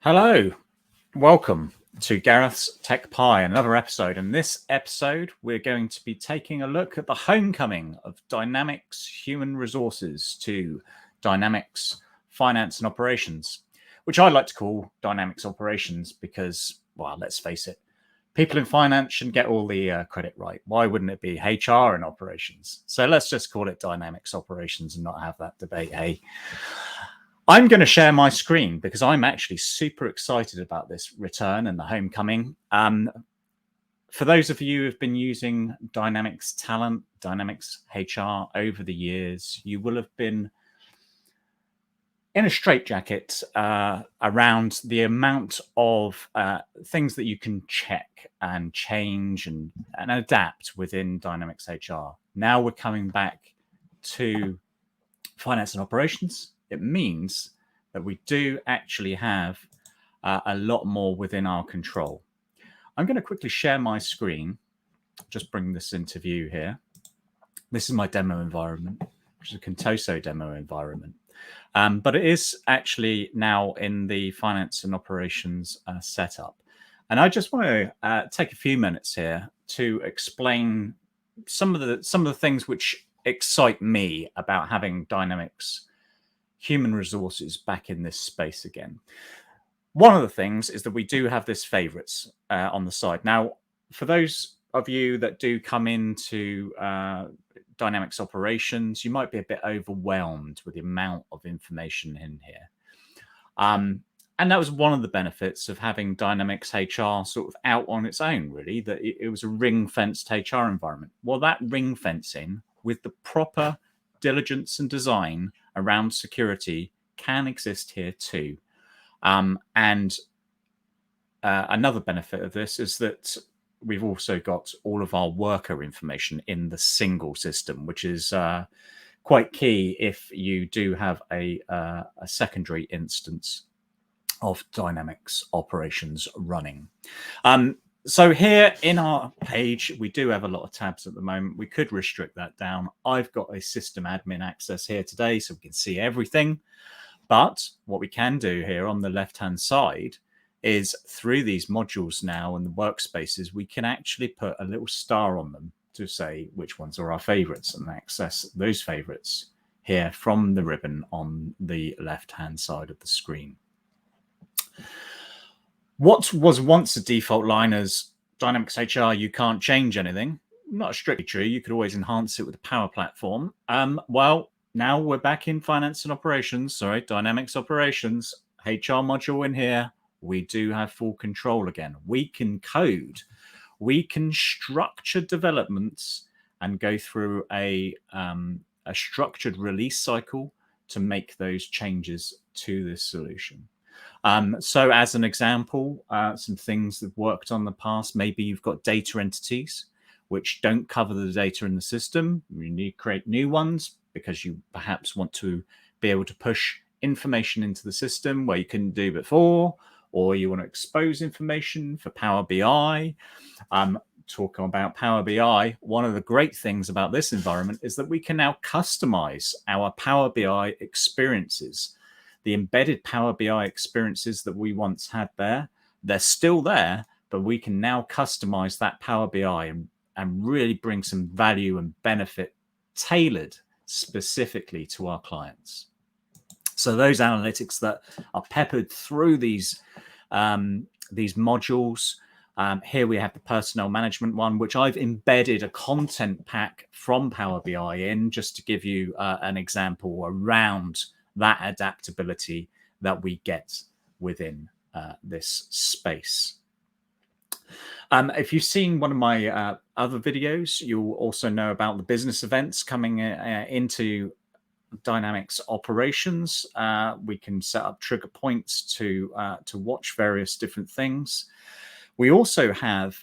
Hello, welcome to Gareth's Tech Pie, another episode. In this episode, we're going to be taking a look at the homecoming of Dynamics Human Resources to Dynamics Finance and Operations, which I like to call Dynamics Operations because, well, let's face it, people in finance should get all the credit right. Why wouldn't it be HR and operations? So let's just call it Dynamics Operations and not have that debate, hey? I'm going to share my screen because I'm actually super excited about this return and the homecoming. For those of you who've been using Dynamics Talent, Dynamics HR over the years, you will have been in a straitjacket around the amount of things that you can check and change and adapt within Dynamics HR. Now we're coming back to finance and operations. It means that we do actually have a lot more within our control. I'm going to quickly share my screen, just bring this into view here. This is my demo environment, which is a Contoso demo environment. But it is actually now in the finance and operations setup. And I just want to take a few minutes here to explain some of the things which excite me about having Dynamics Human Resources back in this space again. One of the things is that we do have this favorites on the side. Now, for those of you that do come into Dynamics Operations, you might be a bit overwhelmed with the amount of information in here. And that was one of the benefits of having Dynamics HR sort of out on its own, really, that it was a ring-fenced HR environment. Well, that ring fencing with the proper diligence and design around security can exist here too. And another benefit of this is that we've also got all of our worker information in the single system, which is quite key if you do have a secondary instance of Dynamics operations running. So here in our page, we do have a lot of tabs at the moment. We could restrict that down. I've got a system admin access here today, so we can see everything. But what we can do here on the left-hand side is through these modules now and the workspaces, we can actually put a little star on them to say which ones are our favorites and access those favorites here from the ribbon on the left-hand side of the screen. What was once a default line as Dynamics HR, you can't change anything. Not strictly true. You could always enhance it with the Power Platform. Well, now we're back in finance and operations. Sorry, Dynamics Operations, HR module in here. We do have full control again. We can code. We can structure developments and go through a structured release cycle to make those changes to this solution. So as an example, some things that worked on the past, maybe you've got data entities which don't cover the data in the system. You need to create new ones because you perhaps want to be able to push information into the system where you couldn't do before, or you want to expose information for Power BI. Talking about Power BI, one of the great things about this environment is that we can now customize our Power BI experiences. The embedded Power BI experiences that we once had there, they're still there, but we can now customize that Power BI and really bring some value and benefit tailored specifically to our clients. So those analytics that are peppered through these modules, here we have the personnel management one, which I've embedded a content pack from Power BI in just to give you an example around that adaptability that we get within this space. If you've seen one of my other videos, you'll also know about the business events coming into Dynamics Operations. We can set up trigger points to watch various different things. We also have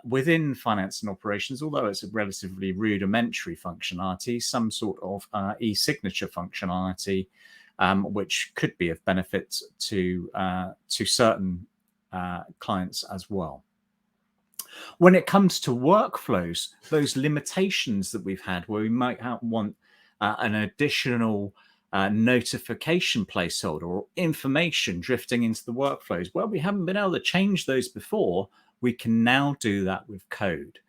within finance and operations, although it's a relatively rudimentary functionality, some sort of e-signature functionality, which could be of benefit to certain clients as well. When it comes to workflows, those limitations that we've had where we might want an additional notification placeholder or information drifting into the workflows. Well, we haven't been able to change those before. We can now do that with code.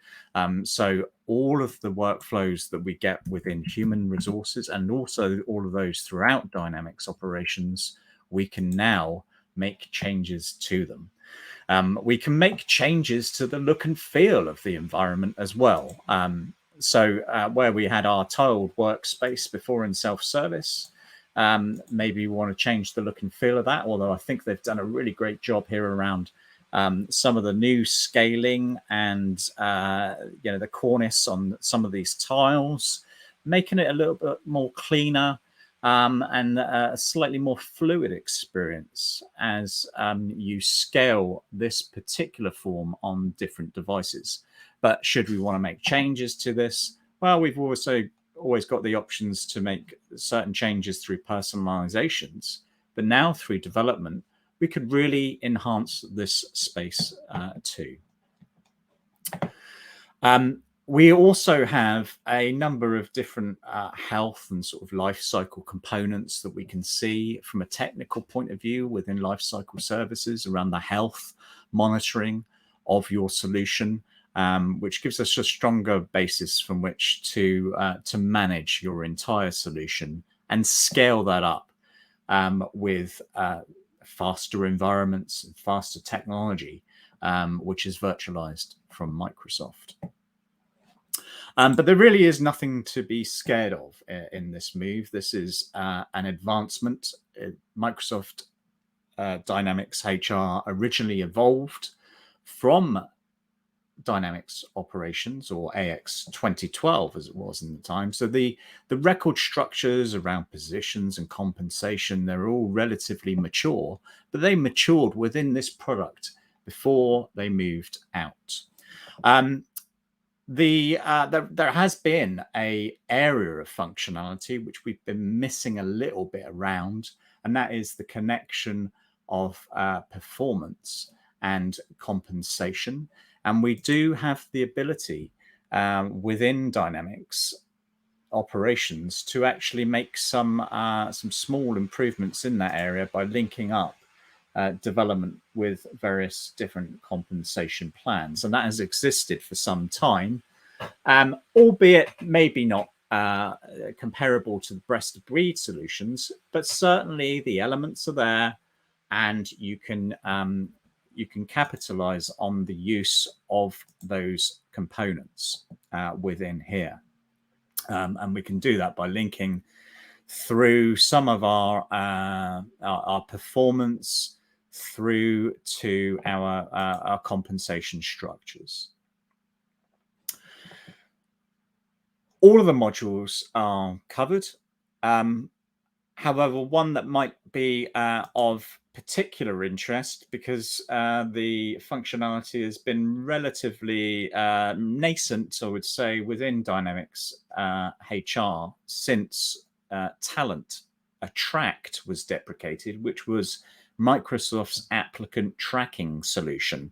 So all of the workflows that we get within human resources, and also all of those throughout Dynamics operations, we can now make changes to them. We can make changes to the look and feel of the environment as well. So where we had our tiled workspace before in self-service, maybe we want to change the look and feel of that, although I think they've done a really great job here around some of the new scaling and the cornice on some of these tiles, making it a little bit more cleaner and a slightly more fluid experience as you scale this particular form on different devices. But should we want to make changes to this, well, we've also always got the options to make certain changes through personalizations. But now through development, we could really enhance this space too. We also have a number of different health and sort of life cycle components that we can see from a technical point of view within life cycle services around the health monitoring of your solution, which gives us a stronger basis from which to manage your entire solution and scale that up with faster environments and faster technology, which is virtualized from Microsoft. But there really is nothing to be scared of in this move. This is an advancement. Microsoft Dynamics HR originally evolved from Dynamics Operations, or AX 2012 as it was in the time. So the record structures around positions and compensation, they're all relatively mature, but they matured within this product before they moved out. There has been an area of functionality which we've been missing a little bit around, and that is the connection of performance and compensation. And we do have the ability within Dynamics Operations to actually make some small improvements in that area by linking up development with various different compensation plans. And that has existed for some time, albeit maybe not comparable to the best of breed solutions, but certainly the elements are there, and you can capitalize on the use of those components within here. And we can do that by linking through some of our performance through to our compensation structures. All of the modules are covered. However, one that might be of particular interest, because the functionality has been relatively nascent, I would say, within Dynamics HR since Talent Attract was deprecated, which was Microsoft's applicant tracking solution.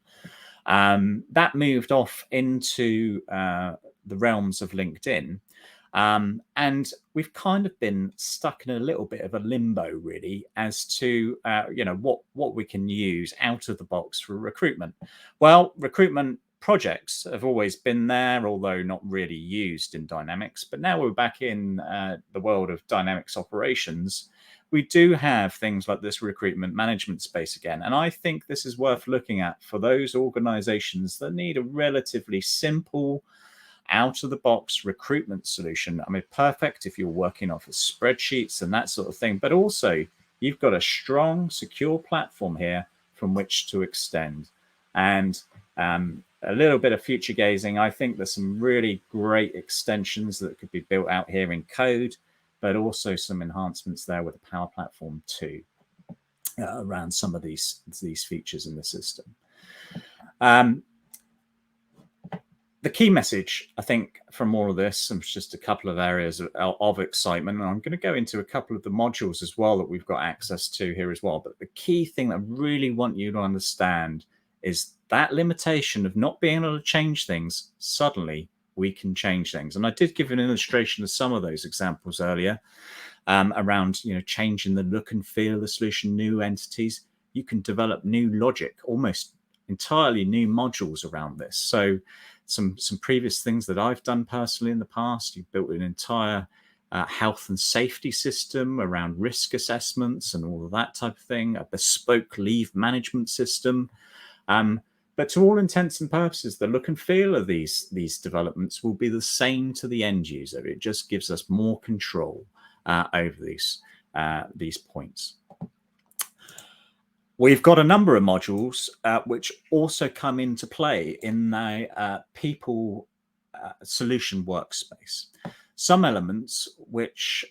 That moved off into the realms of LinkedIn. And we've kind of been stuck in a little bit of a limbo, really, as to what we can use out of the box for recruitment. Well, recruitment projects have always been there, although not really used in Dynamics. But now we're back in the world of Dynamics Operations. We do have things like this recruitment management space again. And I think this is worth looking at for those organizations that need a relatively simple, out-of-the-box recruitment solution. I mean, perfect if you're working off of spreadsheets and that sort of thing, but also you've got a strong, secure platform here from which to extend. And a little bit of future gazing, I think there's some really great extensions that could be built out here in code, but also some enhancements there with the Power Platform too, around some of these features in the system. The key message, I think, from all of this, and just a couple of areas of excitement, and I'm going to go into a couple of the modules as well that we've got access to here as well. But the key thing that I really want you to understand is that limitation of not being able to change things. Suddenly, we can change things. And I did give an illustration of some of those examples earlier. around, changing the look and feel of the solution, new entities. You can develop new logic, almost entirely new modules around this. So some previous things that I've done personally in the past, you've built an entire health and safety system around risk assessments and all of that type of thing, a bespoke leave management system. But to all intents and purposes, the look and feel of these developments will be the same to the end user. It just gives us more control over these points. We've got a number of modules which also come into play in the people solution workspace. Some elements which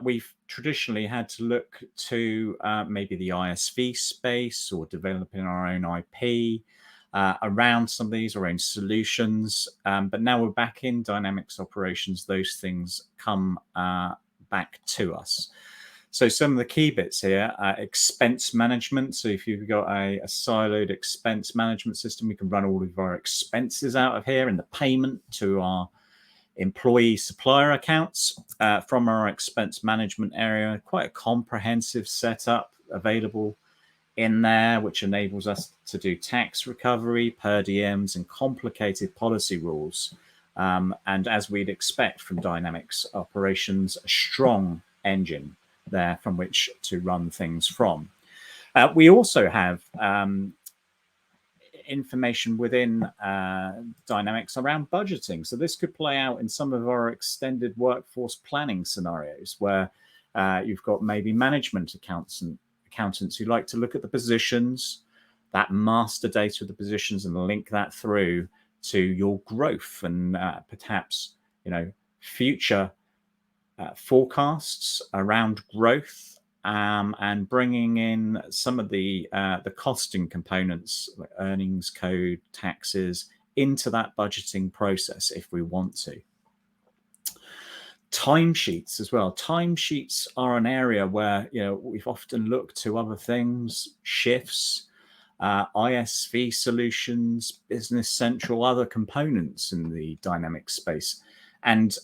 we've traditionally had to look to maybe the ISV space or developing our own IP around some of these, our own solutions. But now we're back in Dynamics operations, those things come back to us. So some of the key bits here are expense management. So if you've got a siloed expense management system, we can run all of our expenses out of here and the payment to our employee supplier accounts from our expense management area. Quite a comprehensive setup available in there, which enables us to do tax recovery, per diems, and complicated policy rules. And as we'd expect from Dynamics operations, a strong engine there from which to run things from. We also have information within Dynamics around budgeting. So this could play out in some of our extended workforce planning scenarios where you've got maybe management accountants who like to look at the positions, that master data of the positions, and link that through to your growth and perhaps future forecasts around growth, and bringing in some of the costing components like earnings code, taxes into that budgeting process if we want to. Timesheets as well. Timesheets are an area where we've often looked to other things, shifts, ISV solutions, Business Central, other components in the Dynamics space. And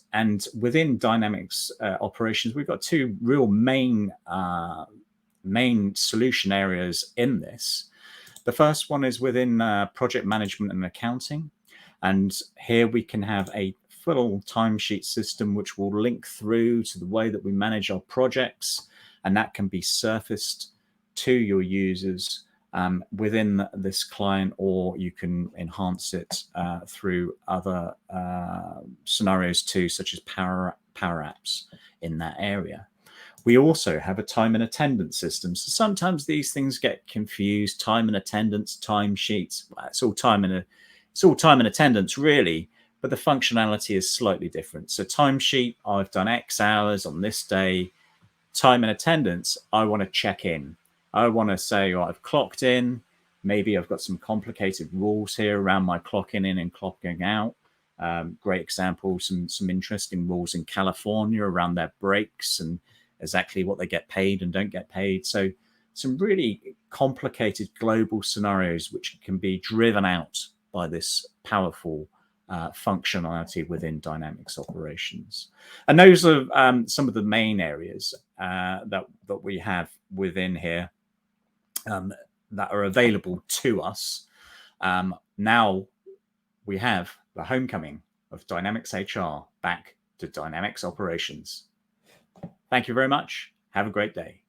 within Dynamics operations, we've got two real main solution areas in this. The first one is within project management and accounting. And here we can have a full timesheet system which will link through to the way that we manage our projects. And that can be surfaced to your users within this client, or you can enhance it through other scenarios too, such as Power Apps in that area. We also have a time and attendance system. So sometimes these things get confused. Time and attendance, timesheets, it's all time and attendance really, but the functionality is slightly different. So timesheet, I've done X hours on this day. Time and attendance, I want to check in. I want to say, I've clocked in. Maybe I've got some complicated rules here around my clocking in and clocking out. Great example, some interesting rules in California around their breaks and exactly what they get paid and don't get paid. So some really complicated global scenarios which can be driven out by this powerful functionality within Dynamics operations. And those are some of the main areas that we have within here that are available to us. Now we have the homecoming of Dynamics HR back to Dynamics operations. Thank you very much. Have a great day.